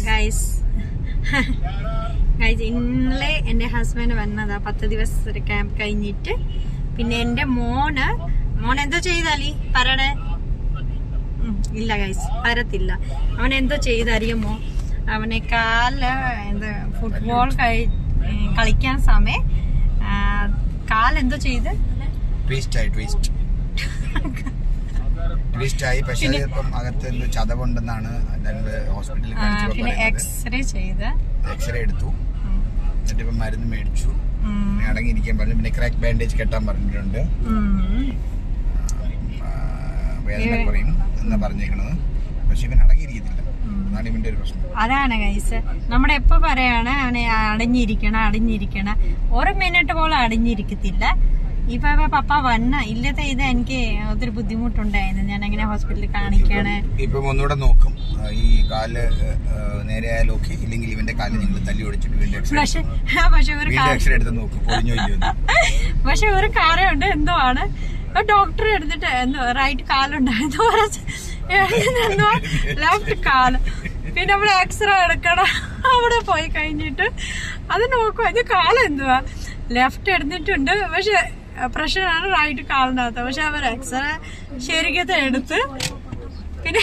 Guys ഇന്നലെ എന്റെ husband വന്നതാ 10 ദിവസത്തെ ക്യാമ്പ് കഴിഞ്ഞിട്ട്. പിന്നെ എന്റെ മോൻ എന്തോ ചെയ്താലി പറയണേ ഇല്ല ഗൈസ് പറയത്തില്ല. അവൻ എന്തോ ചെയ്തറിയുമോ, അവനെ എന്താ ഫുട്ബോൾ കളിക്കാൻ സമയം കാലെന്തോ ചെയ്ത് ട്വിസ്റ്റായി. പക്ഷേ അകത്ത് എന്തോ ചതവുണ്ടെന്നാണ് ഹോസ്പിറ്റലിൽ പിന്നെ എക്സ്റേ എടുത്തു. എന്നിട്ട് ഇപ്പം മരുന്ന് മേടിച്ചു. അടങ്ങിയിരിക്കാൻ പറഞ്ഞു. പിന്നെ ക്രാക്ക് ബാൻഡേജ് കെട്ടാൻ പറഞ്ഞിട്ടുണ്ട്. വേദന കുറയും എന്നാ പറഞ്ഞേക്കണത്. പക്ഷെ ഇവൻ അടങ്ങിയിരിക്കത്തില്ല. അതാണ് ഇവന്റെ ഒരു പ്രശ്നം. അതാണ് ഗൈസ്, നമ്മുടെ എപ്പോ പറയാണ് അവനെ അടഞ്ഞിരിക്കണം 1 മിനിറ്റ് പോലും അടഞ്ഞിരിക്കത്തില്ല. ഇപ്പൊ പപ്പ വന്ന ഇല്ലത്തെ ഇത് എനിക്ക് ഒത്തിരി ബുദ്ധിമുട്ടുണ്ടായിരുന്നു. ഞാൻ അങ്ങനെ ഹോസ്പിറ്റലിൽ കാണിക്കാണ്. ഇപ്പം ഒന്നുകൂടെ നോക്കും. ഈ കാല് നേരെ ആയാലും ഓക്കെ, ഇല്ലെങ്കിൽ ഇവന്റെ കാല് നിങ്ങൾ തല്ലി ഒടിച്ചിട്ട് പക്ഷെ ഒരു കാര്യമുണ്ട്, എന്തോ ആണ് ഡോക്ടർ എടുത്തിട്ട് എന്തോ റൈറ്റ് കാലുണ്ടായിരുന്നു, എന്തോ ലെഫ്റ്റ് കാല്. പിന്നെ നമ്മള് എക്സ്റേ എടുക്കണം. അവിടെ പോയി കഴിഞ്ഞിട്ട് അത് നോക്കും, ഇത് കാലെന്തുവാ ലെഫ്റ്റ് എടുത്തിട്ടുണ്ട്, പക്ഷെ പ്രശ്നമാണ് റൈറ്റ് കാലിനകത്ത്. പക്ഷെ അവർ എക്സ്റേ ശരിക്കത്തെ എടുത്ത് പിന്നെ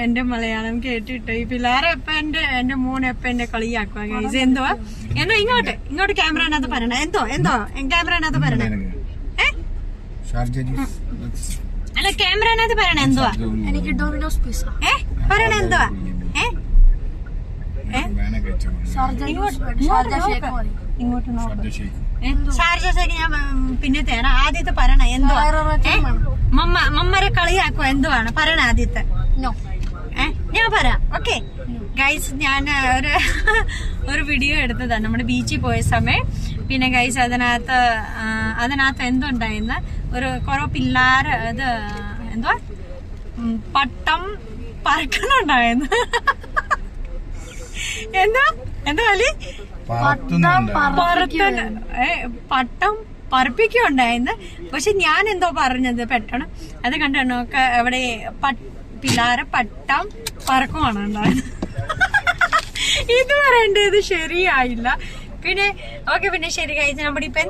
എന്റെ മലയാളം കേട്ടിട്ട് ഈ പിള്ളേരെ എപ്പ എന്റെ മോൻ എപ്പ എന്റെ കളിയാക്കുക ഗൈസ്. എന്തുവാ ഇങ്ങോട്ട് ക്യാമറനകത്ത് പറയണ എന്തോ ക്യാമറനകത്ത് പറയണേ അല്ല ക്യാമറനകത്ത് പറയണ എന്തുവാ എനിക്ക് ഡൊമിനോസ് പിസ്സ പറയണ എന്തുവാ ഇങ്ങോട്ട് ഷാർജ ഷേക്ക് ഞാൻ പിന്നെ തേണം. ആദ്യത്തെ പറയണ എന്തുവാ മമ്മരെ കളിയാക്കുക എന്തുവാണ് പറയണ ആദ്യത്തെ ഞാൻ പറയാം. ഓക്കെ ഗൈസ്, ഞാൻ ഒരു വീഡിയോ എടുത്തതാണ് നമ്മുടെ ബീച്ചിൽ പോയ സമയം. പിന്നെ ഗൈസ് അതിനകത്ത് എന്തുണ്ടായിന്ന് കുറെ പിള്ളേര് ഇത് എന്തുവാ പട്ടം പറക്കണുണ്ടായിരുന്നു. എന്താ കളി പട്ടം പറപ്പിക്കുണ്ടായിരുന്നു. പക്ഷെ ഞാൻ എന്തോ പറഞ്ഞത് പെട്ടെന്ന് അത് കണ്ടോ അവിടെ പിള്ളേരെ പട്ടം പറക്കുവാണ് ഉണ്ടായത്. ഇത് പറയേണ്ടത് ശരിയായില്ല. പിന്നെ ഓക്കെ, പിന്നെ ശരി കഴിച്ച് നമ്മുടെ ഇപ്പൊ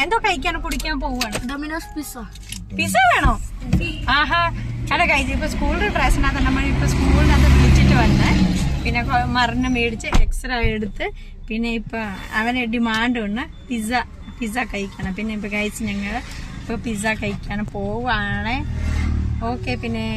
എന്തോ കഴിക്കാൻ കുടിക്കാൻ പോവാണ്. ഡൊമിനോസ് പിസ്സ വേണോ? ആഹാ അല്ല കഴിച്ച് ഇപ്പൊ സ്കൂളിന്റെ ഡ്രസ്സിനകത്ത് നമ്മൾ ഇപ്പൊ സ്കൂളിനകത്ത് വിളിച്ചിട്ട് വന്ന് പിന്നെ മരുന്ന് മേടിച്ച് എക്സ്റേ എടുത്ത് പിന്നെ ഇപ്പൊ അവന് ഡിമാൻഡ് ഉണ്ട് പിസ്സ കഴിക്കണം. പിന്നെ ഇപ്പൊ കഴിച്ച് ഞങ്ങൾ ഇപ്പൊ പിസ്സ കഴിക്കാൻ പോവാണ്. ഓക്കെ പിന്നെ